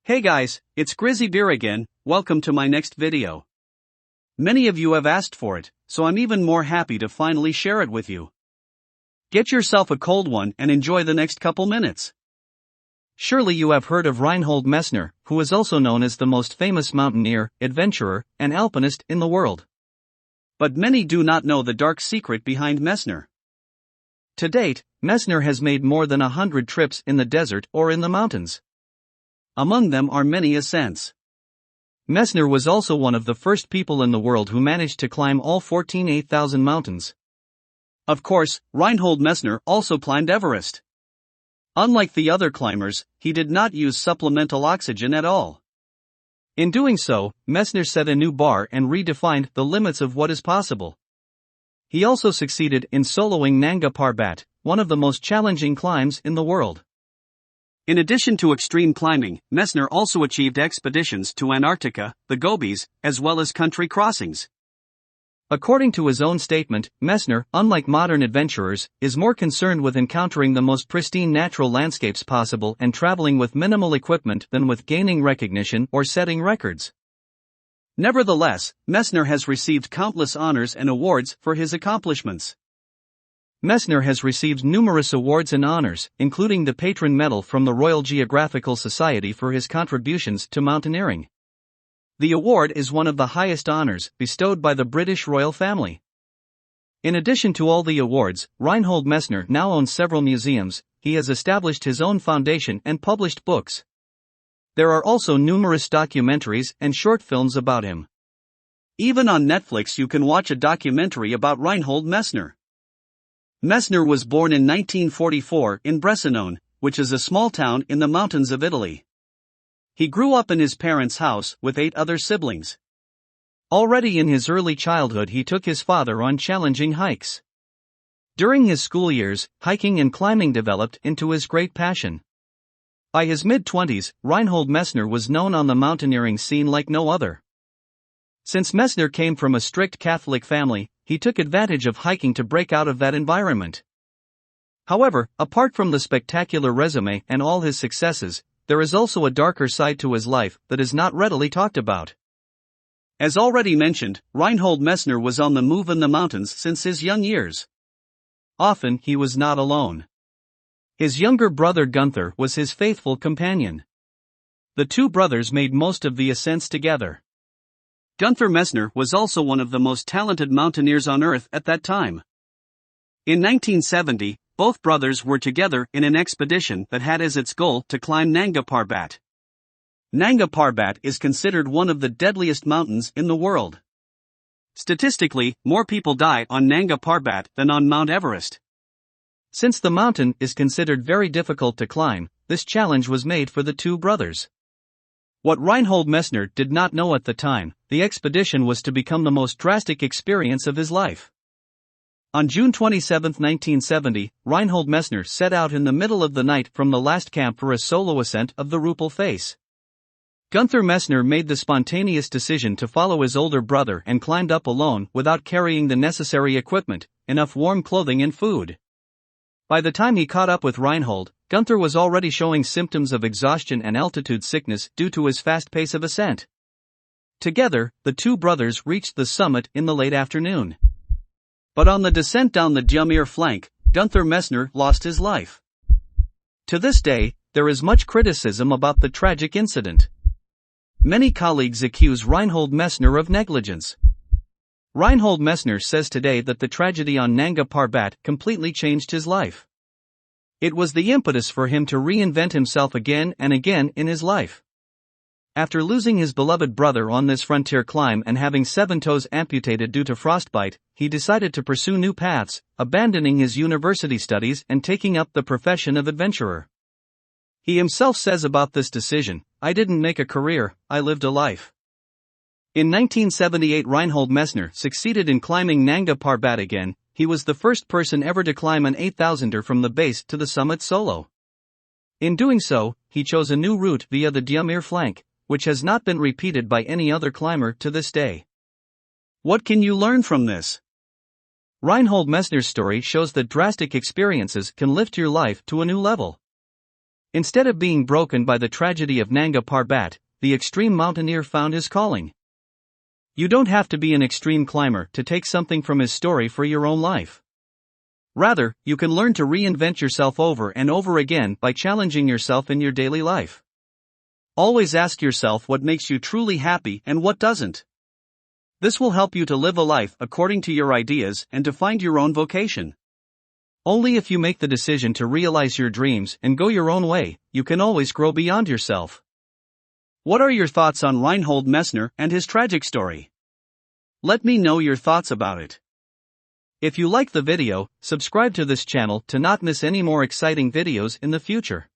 Hey guys, it's Grizzy Beer again. Welcome to my next video. Many of you have asked for it, so I'm even more happy to finally share it with you. Get yourself a cold one and enjoy the next couple minutes. Surely you have heard of Reinhold Messner, who is also known as the most famous mountaineer, adventurer, and alpinist in the world. But many do not know the dark secret behind Messner. To date, Messner has made more than 100 trips in the desert or in the mountains. Among them are many ascents. Messner was also one of the first people in the world who managed to climb all 14 8,000 mountains. Of course, Reinhold Messner also climbed Everest. Unlike the other climbers, he did not use supplemental oxygen at all. In doing so, Messner set a new bar and redefined the limits of what is possible. He also succeeded in soloing Nanga Parbat, one of the most challenging climbs in the world. In addition to extreme climbing, Messner also achieved expeditions to Antarctica, the Gobies, as well as country crossings. According to his own statement, Messner, unlike modern adventurers, is more concerned with encountering the most pristine natural landscapes possible and traveling with minimal equipment than with gaining recognition or setting records. Nevertheless, Messner has received countless honors and awards for his accomplishments. Messner has received numerous awards and honors, including the Patron Medal from the Royal Geographical Society for his contributions to mountaineering. The award is one of the highest honors bestowed by the British royal family. In addition to all the awards, Reinhold Messner now owns several museums. He has established his own foundation and published books. There are also numerous documentaries and short films about him. Even on Netflix you can watch a documentary about Reinhold Messner. Messner was born in 1944 in Bressanone, which is a small town in the mountains of Italy. He grew up in his parents' house with 8 other siblings. Already in his early childhood he took his father on challenging hikes. During his school years, hiking and climbing developed into his great passion. By his mid-20s, Reinhold Messner was known on the mountaineering scene like no other. Since Messner came from a strict Catholic family, he took advantage of hiking to break out of that environment. However, apart from the spectacular resume and all his successes, there is also a darker side to his life that is not readily talked about. As already mentioned, Reinhold Messner was on the move in the mountains since his young years. Often he was not alone. His younger brother Gunther was his faithful companion. The two brothers made most of the ascents together. Gunther Messner was also one of the most talented mountaineers on Earth at that time. In 1970, both brothers were together in an expedition that had as its goal to climb Nanga Parbat. Nanga Parbat is considered one of the deadliest mountains in the world. Statistically, more people die on Nanga Parbat than on Mount Everest. Since the mountain is considered very difficult to climb, this challenge was made for the two brothers. What Reinhold Messner did not know at the time, the expedition was to become the most drastic experience of his life. On June 27, 1970, Reinhold Messner set out in the middle of the night from the last camp for a solo ascent of the Rupel face. Gunther Messner made the spontaneous decision to follow his older brother and climbed up alone without carrying the necessary equipment, enough warm clothing and food. By the time he caught up with Reinhold, Gunther was already showing symptoms of exhaustion and altitude sickness due to his fast pace of ascent. Together, the two brothers reached the summit in the late afternoon. But on the descent down the Diamir flank, Gunther Messner lost his life. To this day, there is much criticism about the tragic incident. Many colleagues accuse Reinhold Messner of negligence. Reinhold Messner says today that the tragedy on Nanga Parbat completely changed his life. It was the impetus for him to reinvent himself again and again in his life. After losing his beloved brother on this frontier climb and having 7 toes amputated due to frostbite, he decided to pursue new paths, abandoning his university studies and taking up the profession of adventurer. He himself says about this decision, "I didn't make a career, I lived a life." In 1978 Reinhold Messner succeeded in climbing Nanga Parbat again. He was the first person ever to climb an 8,000er from the base to the summit solo. In doing so, he chose a new route via the Diamir flank, which has not been repeated by any other climber to this day. What can you learn from this? Reinhold Messner's story shows that drastic experiences can lift your life to a new level. Instead of being broken by the tragedy of Nanga Parbat, the extreme mountaineer found his calling. You don't have to be an extreme climber to take something from his story for your own life. Rather, you can learn to reinvent yourself over and over again by challenging yourself in your daily life. Always ask yourself what makes you truly happy and what doesn't. This will help you to live a life according to your ideas and to find your own vocation. Only if you make the decision to realize your dreams and go your own way, you can always grow beyond yourself. What are your thoughts on Reinhold Messner and his tragic story? Let me know your thoughts about it. If you like the video, subscribe to this channel to not miss any more exciting videos in the future.